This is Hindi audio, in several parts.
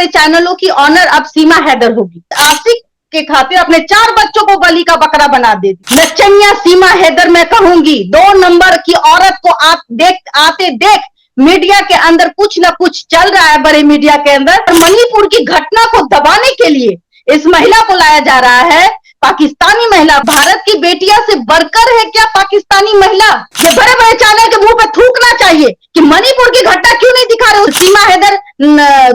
बड़े चैनलों की ऑनर अब सीमा हैदर होगी। आशिक के खातिर अपने 4 बच्चों को बलि का बकरा बना देती नचनिया सीमा हैदर। मैं कहूंगी 2 नंबर की औरत को आप आते देख मीडिया के अंदर कुछ ना कुछ चल रहा है। बड़े मीडिया के अंदर मणिपुर की घटना को दबाने के लिए इस महिला को लाया जा रहा है। पाकिस्तानी महिला भारत की बेटियां से बढ़कर है क्या पाकिस्तानी महिला? ये बड़े बड़े चैनल के मुंह पे थूकना चाहिए कि मणिपुर की घटना क्यों नहीं दिखा रहे। सीमा हैदर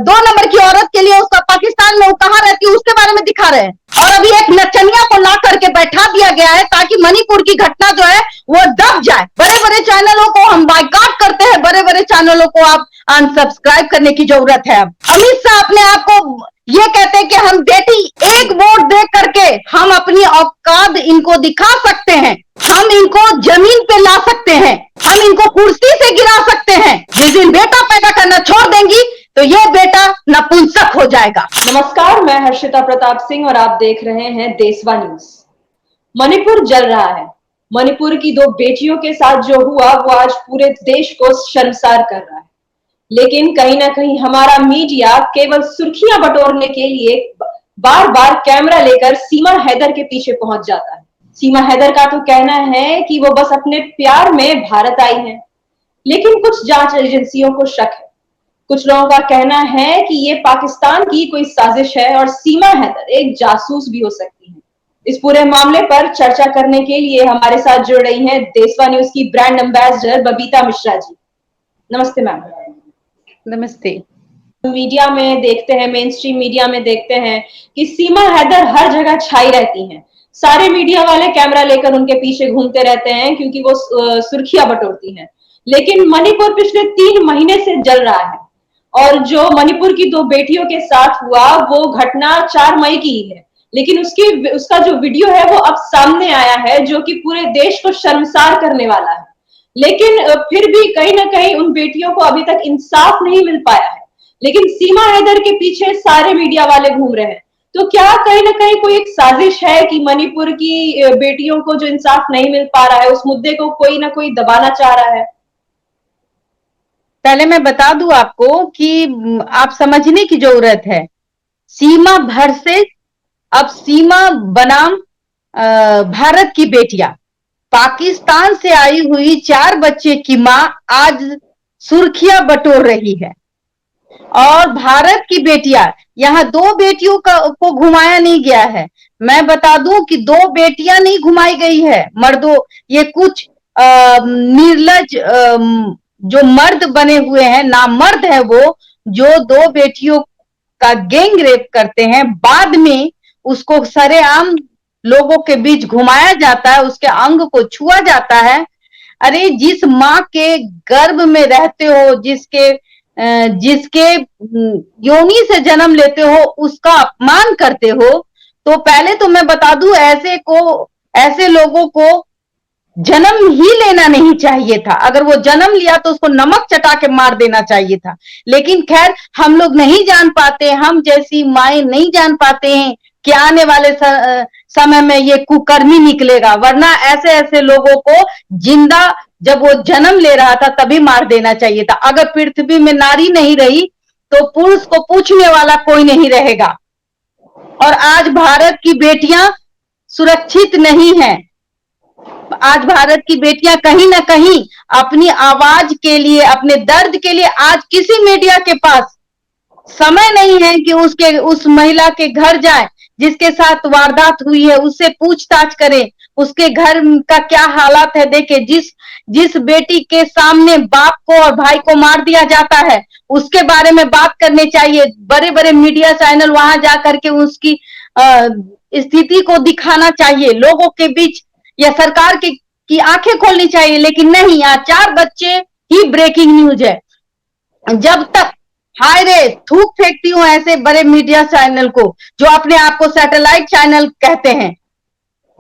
2 नंबर की औरत के लिए उसका पाकिस्तान में वो कहां रहती है उसके बारे में दिखा रहे हैं। और अभी एक नचनिया को ला करके बैठा दिया गया है ताकि मणिपुर की घटना जो है वो दब जाए। बड़े बड़े चैनलों को हम बायकॉट करते हैं। बड़े बड़े चैनलों को आप अनसब्सक्राइब करने की जरूरत है। अमित शाह अपने आप को ये कहते हैं कि हम बेटी एक वोट दे करके हम अपनी औकात इनको दिखा सकते हैं, हम इनको जमीन पे ला सकते हैं, हम इनको कुर्सी से गिरा सकते हैं। जिस दिन बेटा पैदा करना छोड़ देंगी तो ये बेटा नपुंसक हो जाएगा। नमस्कार, मैं हर्षिता प्रताप सिंह और आप देख रहे हैं देशवा न्यूज। मणिपुर जल रहा है। मणिपुर की 2 बेटियों के साथ जो हुआ वो आज पूरे देश को शर्मसार कर रहा है। लेकिन कहीं ना कहीं हमारा मीडिया केवल सुर्खियां बटोरने के लिए बार बार कैमरा लेकर सीमा हैदर के पीछे पहुंच जाता है। सीमा हैदर का तो कहना है कि वो बस अपने प्यार में भारत आई है, लेकिन कुछ जांच एजेंसियों को शक है। कुछ लोगों का कहना है कि ये पाकिस्तान की कोई साजिश है और सीमा हैदर एक जासूस भी हो सकती है। इस पूरे मामले पर चर्चा करने के लिए हमारे साथ जुड़ रही हैं देशवा न्यूज की ब्रांड एम्बेसडर बबीता मिश्रा जी। नमस्ते मैम। नमस्ते। मीडिया में देखते हैं, मेन स्ट्रीम मीडिया में देखते हैं कि सीमा हैदर हर जगह छाई रहती हैं। सारे मीडिया वाले कैमरा लेकर उनके पीछे घूमते रहते हैं क्योंकि वो सुर्खियां बटोरती हैं। लेकिन मणिपुर पिछले 3 महीने से जल रहा है और जो मणिपुर की 2 बेटियों के साथ हुआ वो घटना 4 मई की ही है। लेकिन उसका जो वीडियो है वो अब सामने आया है जो कि पूरे देश को शर्मसार करने वाला है। लेकिन फिर भी कहीं ना कहीं उन बेटियों को अभी तक इंसाफ नहीं मिल पाया है। लेकिन सीमा हैदर के पीछे सारे मीडिया वाले घूम रहे हैं। तो क्या कहीं ना कहीं कोई एक साजिश है कि मणिपुर की बेटियों को जो इंसाफ नहीं मिल पा रहा है उस मुद्दे को कोई ना कोई दबाना चाह रहा है? पहले मैं बता दूं आपको कि आप समझने की जरूरत है। सीमा भर से अब सीमा बनाम भारत की बेटियां, पाकिस्तान से आई हुई 4 बच्चे की मां आज सुर्खियां बटोर रही है। और भारत की बेटियां, यहाँ 2 बेटियों को घुमाया नहीं गया है। मैं बता दूं कि 2 बेटियां नहीं घुमाई गई है मर्दों। ये कुछ निर्लज जो मर्द बने हुए हैं, नामर्द है वो, जो 2 बेटियों का गैंग रेप करते हैं। बाद में उसको सरेआम लोगों के बीच घुमाया जाता है, उसके अंग को छुआ जाता है। अरे जिस माँ के गर्भ में रहते हो, जिसके योनि से जन्म लेते हो, उसका अपमान करते हो, तो पहले तो मैं बता दूं ऐसे लोगों को जन्म ही लेना नहीं चाहिए था। अगर वो जन्म लिया तो उसको नमक चटा के मार देना चाहिए था। लेकिन खैर हम लोग नहीं जान पाते, हम जैसी माएं नहीं जान पाते हैं कि आने वाले समय में ये कुकर्मी निकलेगा। वरना ऐसे ऐसे लोगों को जिंदा जब वो जन्म ले रहा था तभी मार देना चाहिए था। अगर पृथ्वी में नारी नहीं रही तो पुरुष को पूछने वाला कोई नहीं रहेगा। और आज भारत की बेटियां सुरक्षित नहीं है। आज भारत की बेटियां कहीं ना कहीं अपनी आवाज के लिए, अपने दर्द के लिए आज किसी मीडिया के पास समय नहीं है कि उस महिला के घर जाए जिसके साथ वारदात हुई है, उससे पूछताछ करें, उसके घर का क्या हालात है देखे। जिस बेटी के सामने बाप को और भाई को मार दिया जाता है उसके बारे में बात करनी चाहिए। बड़े बड़े मीडिया चैनल वहां जाकर के उसकी स्थिति को दिखाना चाहिए लोगों के बीच, या सरकार की आंखें खोलनी चाहिए। लेकिन नहीं, यहाँ 4 बच्चे ही ब्रेकिंग न्यूज है। जब तक हाय रे थूक फेंकती हूं ऐसे बड़े मीडिया चैनल को जो अपने आप को सैटेलाइट चैनल कहते हैं।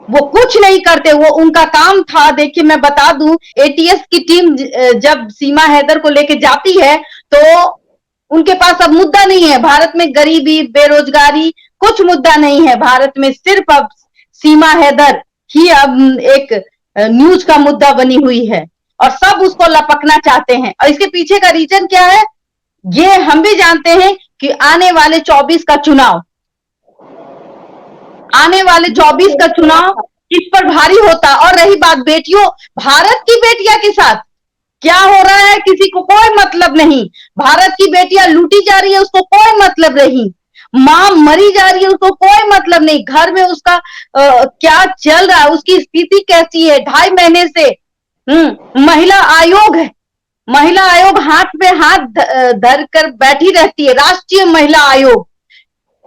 वो कुछ नहीं करते, वो उनका काम था। देखिए मैं बता दूं, एटीएस की टीम जब सीमा हैदर को लेके जाती है तो उनके पास अब मुद्दा नहीं है। भारत में गरीबी, बेरोजगारी कुछ मुद्दा नहीं है। भारत में सिर्फ अब सीमा हैदर ही अब एक न्यूज का मुद्दा बनी हुई है और सब उसको लपकना चाहते हैं। और इसके पीछे का रीजन क्या है ये हम भी जानते हैं कि आने वाले 24 का चुनाव, आने वाले 24 का चुनाव किस पर भारी होता। और रही बात बेटियों, भारत की बेटियां के साथ क्या हो रहा है किसी को कोई मतलब नहीं। भारत की बेटियां लूटी जा रही है, उसको कोई मतलब नहीं। मां मरी जा रही है, उसको कोई मतलब नहीं। घर में उसका क्या चल रहा है, उसकी स्थिति कैसी है, 2.5 महीने से महिला आयोग है, महिला आयोग हाथ पे हाथ धर कर बैठी रहती है। राष्ट्रीय महिला आयोग,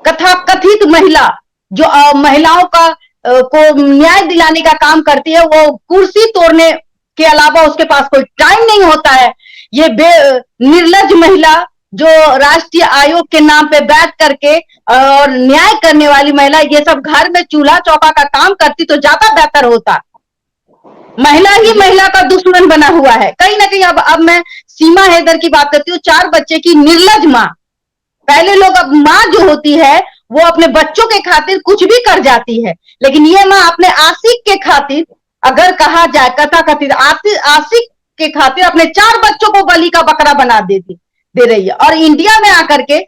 कथा कथित महिला जो महिलाओं का को न्याय दिलाने का काम करती है, वो कुर्सी तोड़ने के अलावा उसके पास कोई टाइम नहीं होता है। ये निर्लज महिला जो राष्ट्रीय आयोग के नाम पे बैठ करके और न्याय करने वाली महिला, ये सब घर में चूल्हा चौका का काम करती तो ज्यादा बेहतर होता। महिला ही महिला का दुश्मन बना हुआ है कहीं ना कहीं। अब मैं सीमा हैदर की बात करती हूँ, 4 बच्चे की निर्लज माँ। पहले लोग, अब माँ जो होती है वो अपने बच्चों के खातिर कुछ भी कर जाती है, लेकिन ये माँ अपने आशिक के खातिर, अगर कहा जाए कथा कथित आशिक के खातिर अपने 4 बच्चों को बलि का बकरा बना दे रही है। और इंडिया में आकर के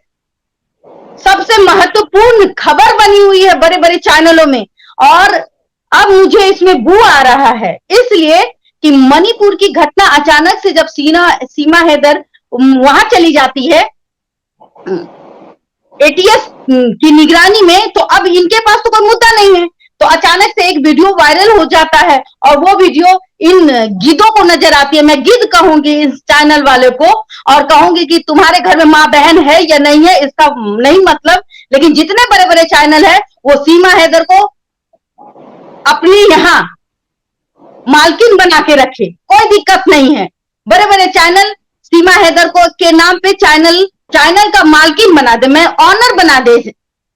सबसे महत्वपूर्ण खबर बनी हुई है बड़े बड़े चैनलों में। और अब मुझे इसमें बू आ रहा है, इसलिए कि मणिपुर की घटना अचानक से जब सीमा हैदर वहां चली जाती है एटीएस की निगरानी में, तो अब इनके पास तो कोई मुद्दा नहीं है। तो अचानक से एक वीडियो वायरल हो जाता है और वो वीडियो इन गिद्धों को नजर आती है। मैं गिद्ध कहूंगी इस चैनल वाले को, और कहूंगी कि तुम्हारे घर में माँ बहन है या नहीं है इसका नहीं मतलब, लेकिन जितने बड़े बड़े चैनल है वो सीमा हैदर को अपनी यहां मालकिन बना के रखे, कोई दिक्कत नहीं है। बड़े बड़े चैनल सीमा हैदर को के नाम पे चैनल का मालकिन बना दे, मैं ऑनर बना दे।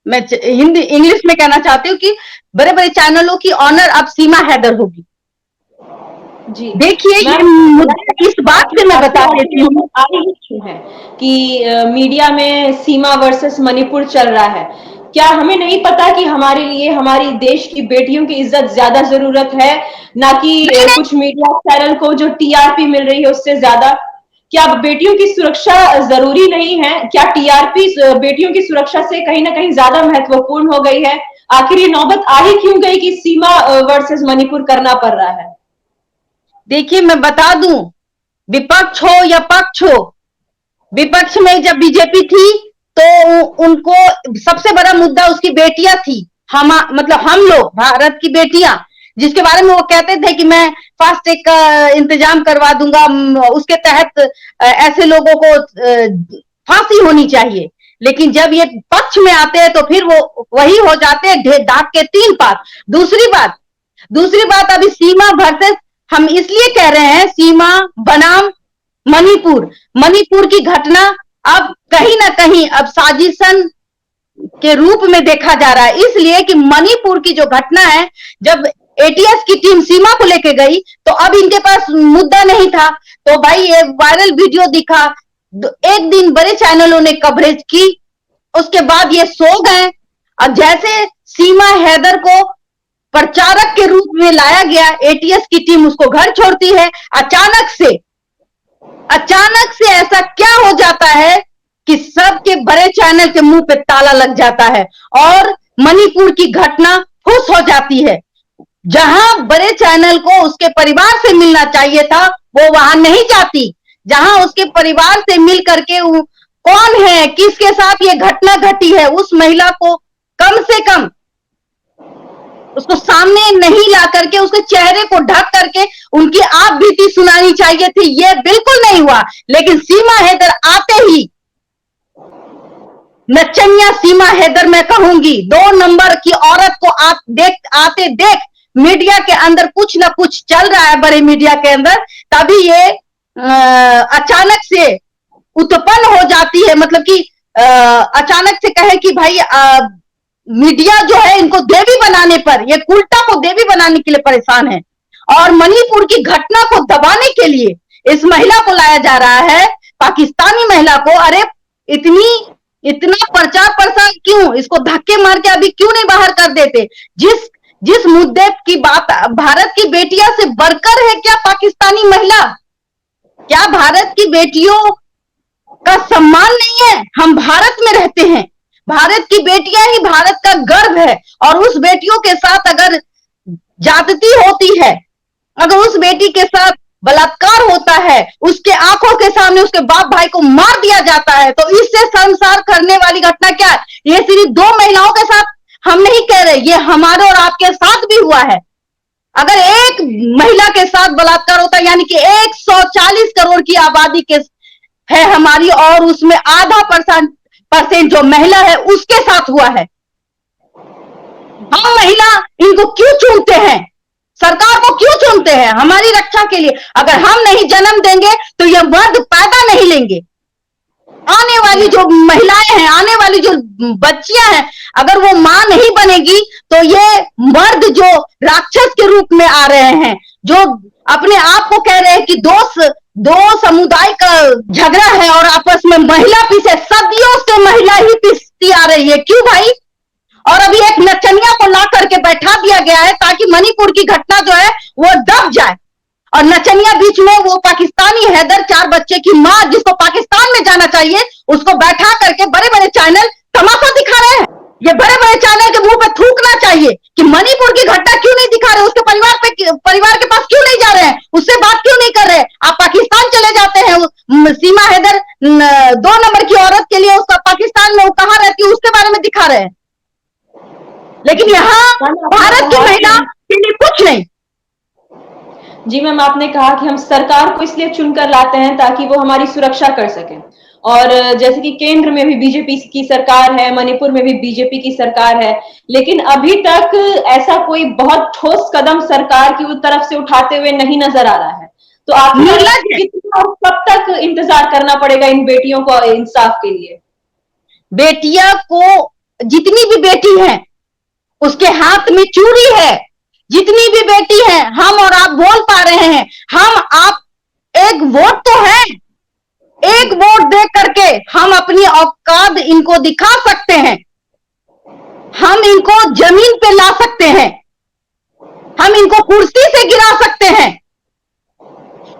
मैं हिंदी इंग्लिश में कहना चाहती हूँ कि बड़े बड़े चैनलों की ऑनर अब सीमा हैदर होगी। जी देखिए ये मुद्दा इस बात से मैं बता देती हूँ है कि मीडिया में सीमा वर्सेस मणिपुर चल रहा है। क्या हमें नहीं पता कि हमारे लिए हमारी देश की बेटियों की इज्जत ज्यादा जरूरत है, ना कि कुछ मीडिया चैनल को जो टीआरपी मिल रही है उससे ज्यादा? क्या बेटियों की सुरक्षा जरूरी नहीं है? क्या टीआरपी बेटियों की सुरक्षा से कहीं ना कहीं ज्यादा महत्वपूर्ण हो गई है? आखिर ये नौबत आ ही क्यों गई कि सीमा वर्सेस मणिपुर करना पड़ रहा है? देखिए मैं बता दूं, विपक्ष हो या पक्ष हो, विपक्ष में जब बीजेपी थी तो उनको सबसे बड़ा मुद्दा उसकी बेटियां थी। मतलब हम लोग भारत की बेटियां, जिसके बारे में वो कहते थे कि मैं फास्ट ट्रैक का इंतजाम करवा दूंगा, उसके तहत ऐसे लोगों को फांसी होनी चाहिए। लेकिन जब ये पक्ष में आते हैं तो फिर वो वही हो जाते हैं, दाग के 3 पात। दूसरी बात अभी सीमा वर्सेस, हम इसलिए कह रहे हैं सीमा बनाम मणिपुर की घटना अब कहीं ना कहीं अब साजिशन के रूप में देखा जा रहा है। इसलिए कि मणिपुर की जो घटना है, जब एटीएस की टीम सीमा को लेके गई तो अब इनके पास मुद्दा नहीं था, तो भाई ये वायरल वीडियो दिखा, एक दिन बड़े चैनलों ने कवरेज की, उसके बाद ये सो गए। अब जैसे सीमा हैदर को प्रचारक के रूप में लाया गया, एटीएस की टीम उसको घर छोड़ती है। अचानक से ऐसा क्या हो जाता है कि सबके बड़े चैनल के मुंह पे ताला लग जाता है और मणिपुर की घटना फुस हो जाती है। जहां बड़े चैनल को उसके परिवार से मिलना चाहिए था वो वहां नहीं जाती, जहां उसके परिवार से मिल करके कौन है, किसके साथ ये घटना घटी है, उस महिला को कम से कम उसको सामने नहीं ला करके उसके चेहरे को ढक करके उनकी आप बीती सुनानी चाहिए थी। ये बिल्कुल नहीं हुआ। लेकिन सीमा हैदर आते ही, नचनिया सीमा हैदर मैं कहूंगी, 2 नंबर की औरत को आप आते देख मीडिया के अंदर कुछ ना कुछ चल रहा है, बड़े मीडिया के अंदर, तभी ये अचानक से उत्पन्न हो जाती है। मतलब कि अचानक से कहे कि भाई मीडिया जो है इनको देवी बनाने पर, ये कुल्टा को देवी बनाने के लिए परेशान है और मणिपुर की घटना को दबाने के लिए इस महिला को लाया जा रहा है, पाकिस्तानी महिला को। अरे इतना प्रचार प्रसार क्यों, इसको धक्के मार के अभी क्यों नहीं बाहर कर देते? जिस मुद्दे की बात भारत की बेटियां से बढ़कर है क्या पाकिस्तानी महिला? क्या भारत की बेटियों का सम्मान नहीं है? हम भारत में रहते हैं, भारत की बेटियां ही भारत का गर्व है, और उस बेटियों के साथ अगर ज्यादती होती है, अगर उस बेटी के साथ बलात्कार होता है, उसके आंखों के सामने उसके बाप भाई को मार दिया जाता है, तो इससे शर्मसार करने वाली घटना क्या है? ये सिर्फ 2 महिलाओं के साथ हम नहीं कह रहे, ये हमारे और आपके साथ भी हुआ है। अगर एक महिला के साथ बलात्कार होता है, यानी कि 140 करोड़ की आबादी के है हमारी, और उसमें आधा परसेंट जो महिला है उसके साथ हुआ है। हम महिला इनको क्यों चुनते हैं? सरकार को क्यों चुनते हैं? हमारी रक्षा के लिए। अगर हम नहीं जन्म देंगे तो ये मर्द पैदा नहीं लेंगे। आने वाली जो महिलाएं हैं, आने वाली जो बच्चियां हैं, अगर वो मां नहीं बनेगी तो ये मर्द जो राक्षस के रूप में आ रहे हैं, जो अपने आप को कह रहे हैं कि दो समुदाय का झगड़ा है और आपस में महिला पीछे, सदियों से महिला ही पीसती आ रही है। क्यों भाई? और अभी एक नचनिया को ला करके बैठा दिया गया है ताकि मणिपुर की घटना जो है वो दब जाए, और नचनिया बीच में वो पाकिस्तानी हैदर 4 बच्चे की मां जिसको पाकिस्तान में जाना चाहिए, उसको बैठा करके बड़े बड़े चैनल तमाशा दिखा रहे हैं। ये बड़े बड़े चैनल के मुंह पे थूकना चाहिए कि मणिपुर की घटना क्यों नहीं दिखा रहे, उसके परिवार के पास क्यों नहीं जा रहे हैं, उससे बात क्यों नहीं कर रहे? आप पाकिस्तान चले जाते हैं, सीमा हैदर 2 नंबर की औरत के लिए उसका पाकिस्तान में वो कहां रहती है उसके बारे में दिखा रहे हैं, लेकिन यहाँ भारत की महिला के लिए कुछ नहीं। जी मैम, आपने कहा कि हम सरकार को इसलिए चुनकर लाते हैं ताकि वो हमारी सुरक्षा कर सके, और जैसे कि केंद्र में भी बीजेपी की सरकार है, मणिपुर में भी बीजेपी की सरकार है, लेकिन अभी तक ऐसा कोई बहुत ठोस कदम सरकार की तरफ से उठाते हुए नहीं नजर आ रहा है। तो कितना कब तक इंतजार करना पड़ेगा इन बेटियों को इंसाफ के लिए? बेटियां को, जितनी भी बेटी है उसके हाथ में चूड़ी है, जितनी भी बेटी है, हम और आप बोल पा रहे हैं, हम आप एक वोट तो है, एक वोट दे करके हम अपनी औकात इनको दिखा सकते हैं, हम इनको जमीन पे ला सकते हैं, हम इनको कुर्सी से गिरा सकते हैं,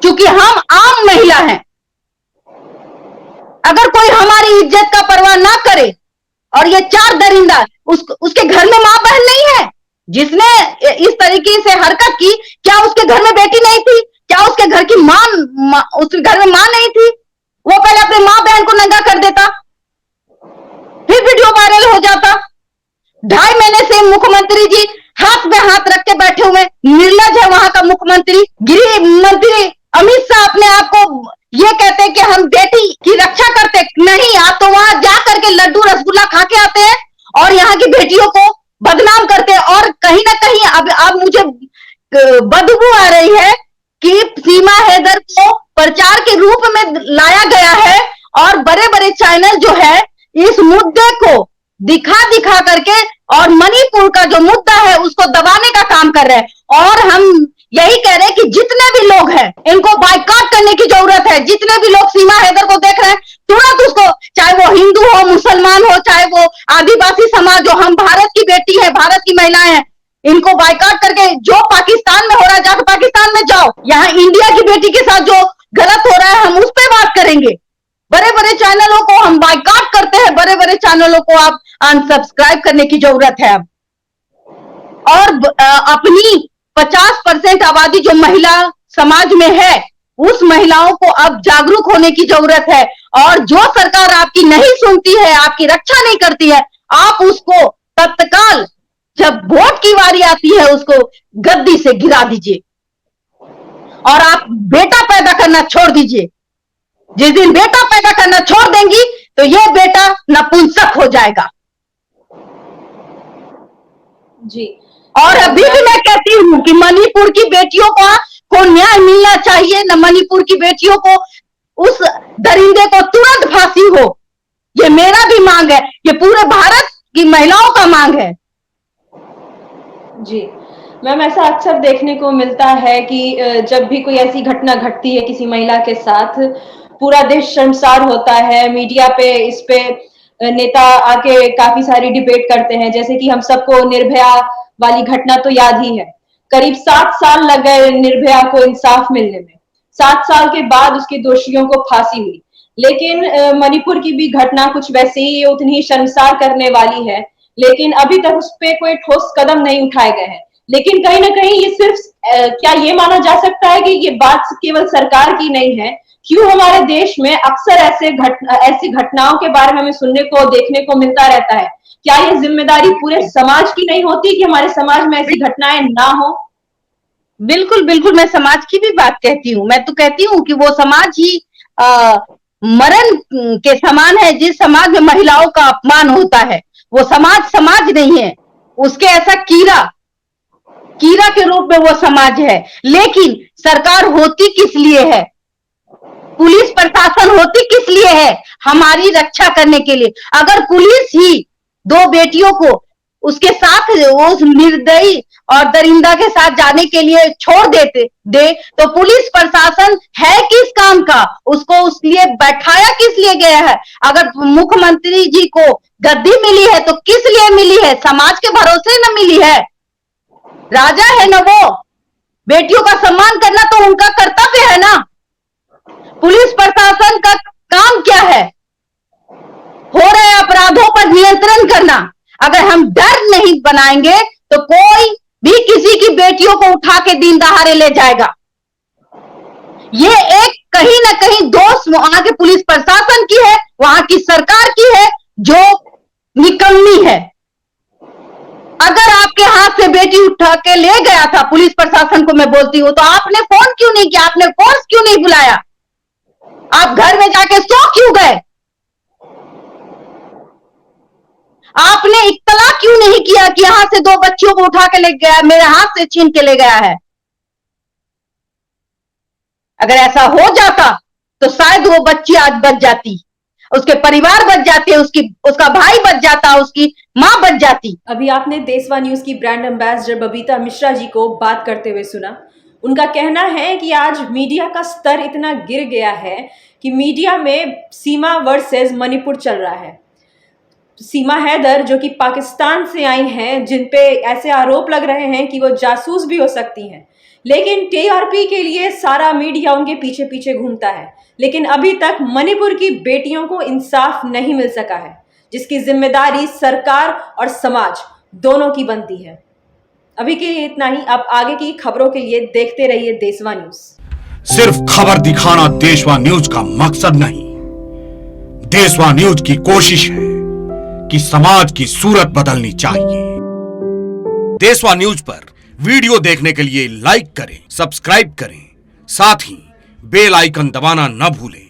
क्योंकि हम आम महिला हैं। अगर कोई हमारी इज्जत का परवाह ना करे, और ये 4 दरिंदा, उसके घर में मां बहन नहीं है, जिसने इस तरीके से हरकत की, क्या उसके घर में बेटी नहीं थी? क्या उसके घर की उसके घर में मां नहीं थी? वो पहले अपने मां बहन को नंगा कर देता, फिर वीडियो वायरल हो जाता। 2.5 महीने से मुख्यमंत्री जी हाथ में हाथ रख के बैठे हुए, निर्लज है वहां का मुख्यमंत्री। गृह मंत्री अमित शाह अपने आप को ये कहते हैं कि हम बेटी की रक्षा करते नहीं, आप तो वहां जा करके लड्डू रसगुल्ला खा के आते हैं और यहाँ की बेटियों को बदनाम करते हैं। और कहीं ना कहीं अब मुझे बदबू आ रही है कि सीमा हैदर को प्रचार के रूप में लाया गया है, और बड़े बड़े चैनल जो है इस मुद्दे को दिखा दिखा करके और मणिपुर का जो मुद्दा है उसको दबाने का काम कर रहे हैं। और हम यही कह रहे हैं कि जितने भी लोग हैं इनको बाइकआउट करने की जरूरत है। जितने भी लोग सीमा हैदर को देख रहे हैं, तुरंत उसको, चाहे वो हिंदू हो, मुसलमान हो, चाहे वो आदिवासी समाज हो, हम भारत की बेटी है, भारत की महिलाएं हैं, इनको बाइकआउट करके, जो पाकिस्तान में हो रहा है जाकर पाकिस्तान में जाओ, यहाँ इंडिया की बेटी के साथ जो गलत हो रहा है हम उस पर बात करेंगे। बड़े बड़े चैनलों को हम बाइकआउट करते हैं, बड़े बड़े चैनलों को आप अनसब्सक्राइब करने की जरूरत है अब। और अपनी 50% आबादी जो महिला समाज में है, उस महिलाओं को अब जागरूक होने की जरूरत है। और जो सरकार आपकी नहीं सुनती है, आपकी रक्षा नहीं करती है, आप उसको तत्काल जब वोट की बारी आती है उसको गद्दी से गिरा दीजिए, और आप बेटा पैदा करना छोड़ दीजिए। जिस दिन बेटा पैदा करना छोड़ देंगी तो ये बेटा नपुंसक हो जाएगा। जी। और अभी भी मैं कहती हूँ कि मणिपुर की बेटियों को न्याय मिलना चाहिए, न मणिपुर की बेटियों को, उस दरिंदे को तुरंत फांसी हो। ये मेरा भी मांग है, ये पूरे भारत की महिलाओं का मांग है। जी मैम, ऐसा अक्सर देखने को मिलता है कि जब भी कोई ऐसी घटना घटती है किसी महिला के साथ, पूरा देश शर्मसार होता है। मीडिया पे इस पे नेता आके काफी सारी डिबेट करते हैं, जैसे कि हम सबको निर्भया वाली घटना तो याद ही है। करीब 7 साल लग गए निर्भया को इंसाफ मिलने में। 7 साल के बाद उसके दोषियों को फांसी हुई, लेकिन मणिपुर की भी घटना कुछ वैसे ही, उतनी ही शर्मसार करने वाली है, लेकिन अभी तक उस पे कोई ठोस कदम नहीं उठाए गए हैं। लेकिन कहीं ना कहीं ये सिर्फ क्या ये माना जा सकता है कि ये बात केवल सरकार की नहीं है? क्यों हमारे देश में अक्सर ऐसी घटनाओं के बारे में हमें सुनने को देखने को मिलता रहता है? क्या ये जिम्मेदारी पूरे समाज की नहीं होती कि हमारे समाज में ऐसी घटनाएं ना हो? बिल्कुल बिल्कुल, मैं समाज की भी बात कहती हूँ। मैं तो कहती हूँ कि वो समाज ही मरण के समान है। जिस समाज में महिलाओं का अपमान होता है वो समाज समाज नहीं है, उसके ऐसा कीड़ा के रूप में वो समाज है। लेकिन सरकार होती किस लिए है? पुलिस प्रशासन होती किस लिए है? हमारी रक्षा करने के लिए। अगर पुलिस ही दो बेटियों को उसके साथ उस निर्दयी और दरिंदा के साथ जाने के लिए छोड़ दे तो पुलिस प्रशासन है किस काम का? उसको उस लिए बैठाया किस लिए गया है? अगर मुख्यमंत्री जी को गद्दी मिली है तो किस लिए मिली है? समाज के भरोसे न मिली है। राजा है ना वो, बेटियों का सम्मान करना तो उनका कर्तव्य है ना। पुलिस प्रशासन का काम क्या है? हो रहे अपराधों पर नियंत्रण करना। अगर हम डर नहीं बनाएंगे तो कोई भी किसी की बेटियों को उठा के दिन दहाड़े ले जाएगा। ये एक कहीं ना कहीं दोष वहां के पुलिस प्रशासन की है, वहां की सरकार की है जो निकम्मी है। अगर आपके हाथ से बेटी उठा के ले गया था, पुलिस प्रशासन को मैं बोलती हूं, तो आपने फोन क्यों नहीं किया? आपने फोर्स क्यों नहीं बुलाया? आप घर में जाके सो क्यों गए? आपने इत्तला क्यों नहीं किया कि यहां से दो बच्चियों को उठा के ले गया, मेरे हाथ से छीन के ले गया है? अगर ऐसा हो जाता तो शायद वो बच्ची आज बच जाती, उसके परिवार बच जाते, उसका भाई बच जाता, उसकी मां बच जाती। अभी आपने देशवा न्यूज की ब्रांड एम्बेसडर बबीता मिश्रा जी को बात करते हुए सुना। उनका कहना है कि आज मीडिया का स्तर इतना गिर गया है कि मीडिया में सीमा वर्सेस मणिपुर चल रहा है। सीमा हैदर जो कि पाकिस्तान से आई हैं, जिन पे ऐसे आरोप लग रहे हैं कि वो जासूस भी हो सकती हैं, लेकिन टीआरपी के लिए सारा मीडिया उनके पीछे पीछे घूमता है। लेकिन अभी तक मणिपुर की बेटियों को इंसाफ नहीं मिल सका है, जिसकी जिम्मेदारी सरकार और समाज दोनों की बनती है। अभी के लिए इतना ही। आप आगे की खबरों के लिए देखते रहिए देशवा न्यूज। सिर्फ खबर दिखाना देशवा न्यूज का मकसद नहीं। देशवा न्यूज की कोशिश है कि समाज की सूरत बदलनी चाहिए। देशवा न्यूज पर वीडियो देखने के लिए लाइक करें, सब्सक्राइब करें, साथ ही बेल आइकन दबाना न भूलें।